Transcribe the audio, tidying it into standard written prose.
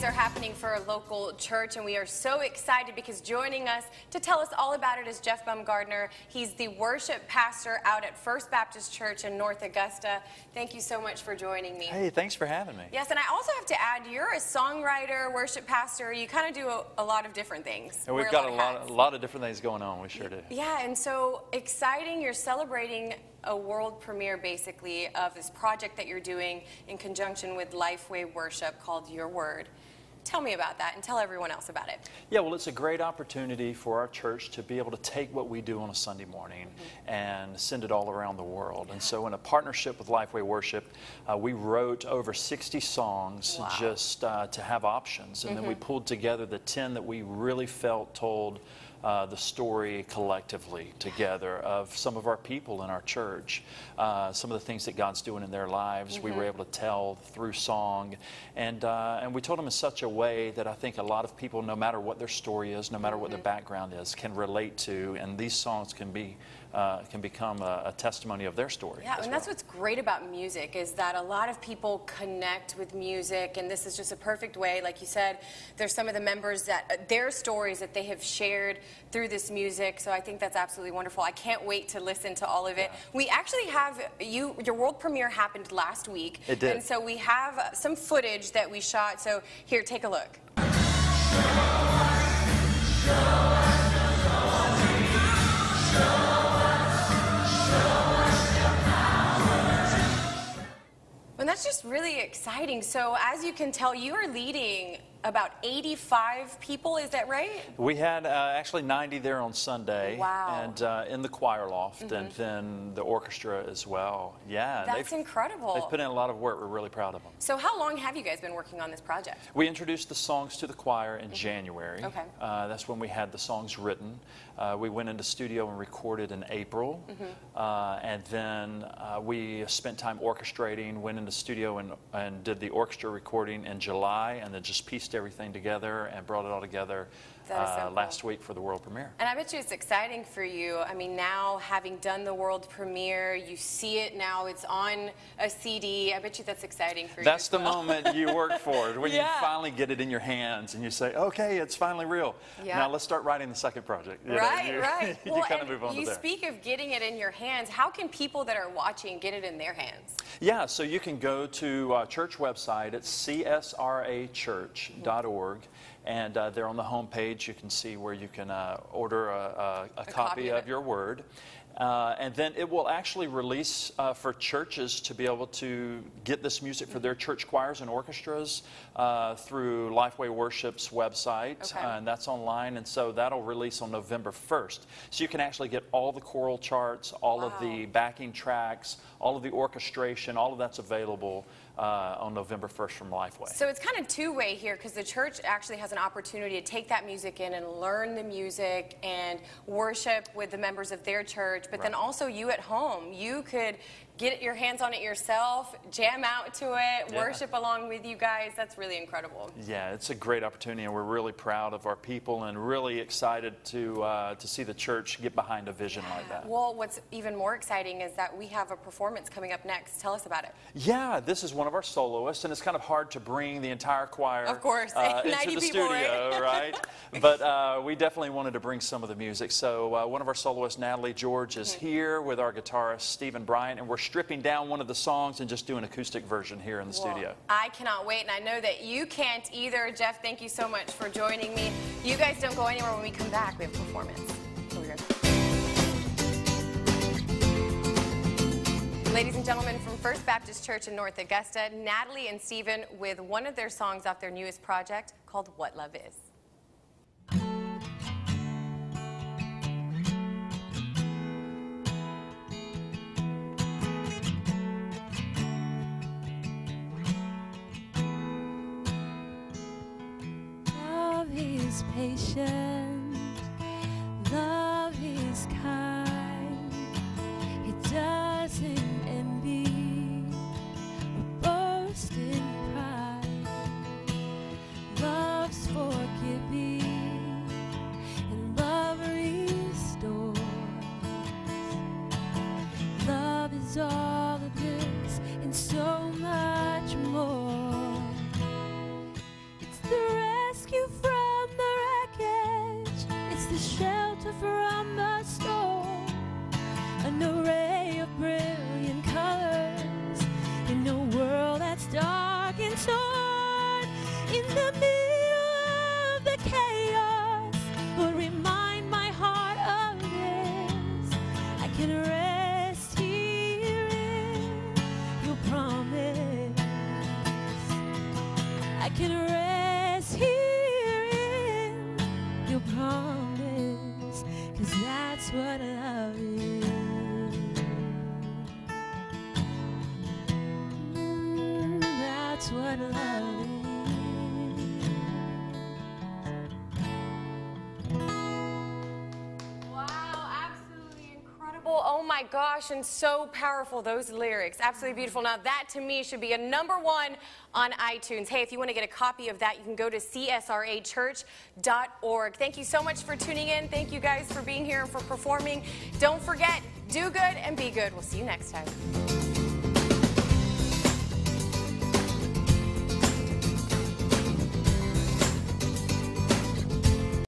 are happening for a local church, and we are so excited because joining us to tell us all about it is Jeff Baumgardner. He's the worship pastor out at First Baptist Church in North Augusta. Thank you so much for joining me. Hey, thanks for having me. Yes, and I also have to add, you're a songwriter, worship pastor. You kind of do a lot of different things. And we've got a lot of different things going on. We sure do. Yeah, and so exciting. You're celebrating a world premiere, basically, of this project that you're doing in conjunction with LifeWay Worship called Your Word. Tell me about that and tell everyone else about it. Yeah, well, it's a great opportunity for our church to be able to take what we do on a Sunday morning and send it all around the world. And so in a partnership with LifeWay Worship, we wrote over 60 songs just to have options. And then we pulled together the 10 that we really felt told the story collectively together of some of our people in our church, some of the things that God's doing in their lives. We were able to tell through song, and we told them in such a way that I think a lot of people, no matter what their story is, no matter what their background is, can relate to, and these songs can become a testimony of their story. Yeah, and that's what's great about music, is that a lot of people connect with music, and this is just a perfect way. Like you said, there's some of the members that their stories that they have shared through this music, so I think that's absolutely wonderful. I can't wait to listen to all of it. Yeah. We actually have your world premiere happened last week. It did. And so we have some footage that we shot, so here, take a look. And that's just really exciting. So as you can tell, you are leading about 85 people, is that right? We had actually 90 there on Sunday. Wow. And in the choir loft, and then the orchestra as well. Yeah. That's incredible. They've put in a lot of work. We're really proud of them. So how long have you guys been working on this project? We introduced the songs to the choir in January. Okay. That's when we had the songs written. We went into studio and recorded in April. And then we spent time orchestrating, went into studio and did the orchestra recording in July, and then just pieced everything together and brought it all together last week for the world premiere. And I bet you it's exciting for you. I mean, now having done the world premiere, you see it now, it's on a CD. I bet you that's exciting for you. That's the moment you work for, when you finally get it in your hands and you say, okay, it's finally real. Yeah. Now let's start writing the second project. Right. You Well, kind of move on to you there. speak of getting it in your hands. How can people that are watching get it in their hands? Yeah, so you can go to our church website at csrachurch.org, and there on the home page you can see where you can order a copy of Your Word. And then it will actually release for churches to be able to get this music for their church choirs and orchestras through LifeWay Worship's website, and that's online, and so that'll release on November 1st. So you can actually get all the choral charts, all of the backing tracks, all of the orchestration, all of that's available on November 1st from LifeWay. So it's kind of two-way here, because the church actually has an opportunity to take that music in and learn the music and worship with the members of their church, but then also you at home, you could get your hands on it yourself, jam out to it, worship along with you guys. That's really incredible. Yeah, it's a great opportunity, and we're really proud of our people and really excited to see the church get behind a vision like that. Well, what's even more exciting is that we have a performance coming up next. Tell us about it. Yeah, this is one of our soloists, and it's kind of hard to bring the entire choir of course, into 90 the people, studio, right? But we definitely wanted to bring some of the music. So one of our soloists, Natalie George, is here with our guitarist, Stephen Bryant, and we're stripping down one of the songs and just doing an acoustic version here in the studio. I cannot wait, and I know that you can't either. Jeff, thank you so much for joining me. You guys don't go anywhere. When we come back, we have a performance. Ladies and gentlemen, from First Baptist Church in North Augusta, Natalie and Stephen with one of their songs off their newest project called What Love Is. Patient, love is kind, it doesn't envy or boast in pride, love's forgiving and love restores, love is all of this and so much more. It's the can rest here in your promise, 'cause that's what love is. That's what love is. Oh my gosh, and so powerful, those lyrics. Absolutely beautiful. Now that to me should be a #1 on iTunes. Hey, if you want to get a copy of that, you can go to csrachurch.org. Thank you so much for tuning in. Thank you guys for being here and for performing. Don't forget, do good and be good. We'll see you next time.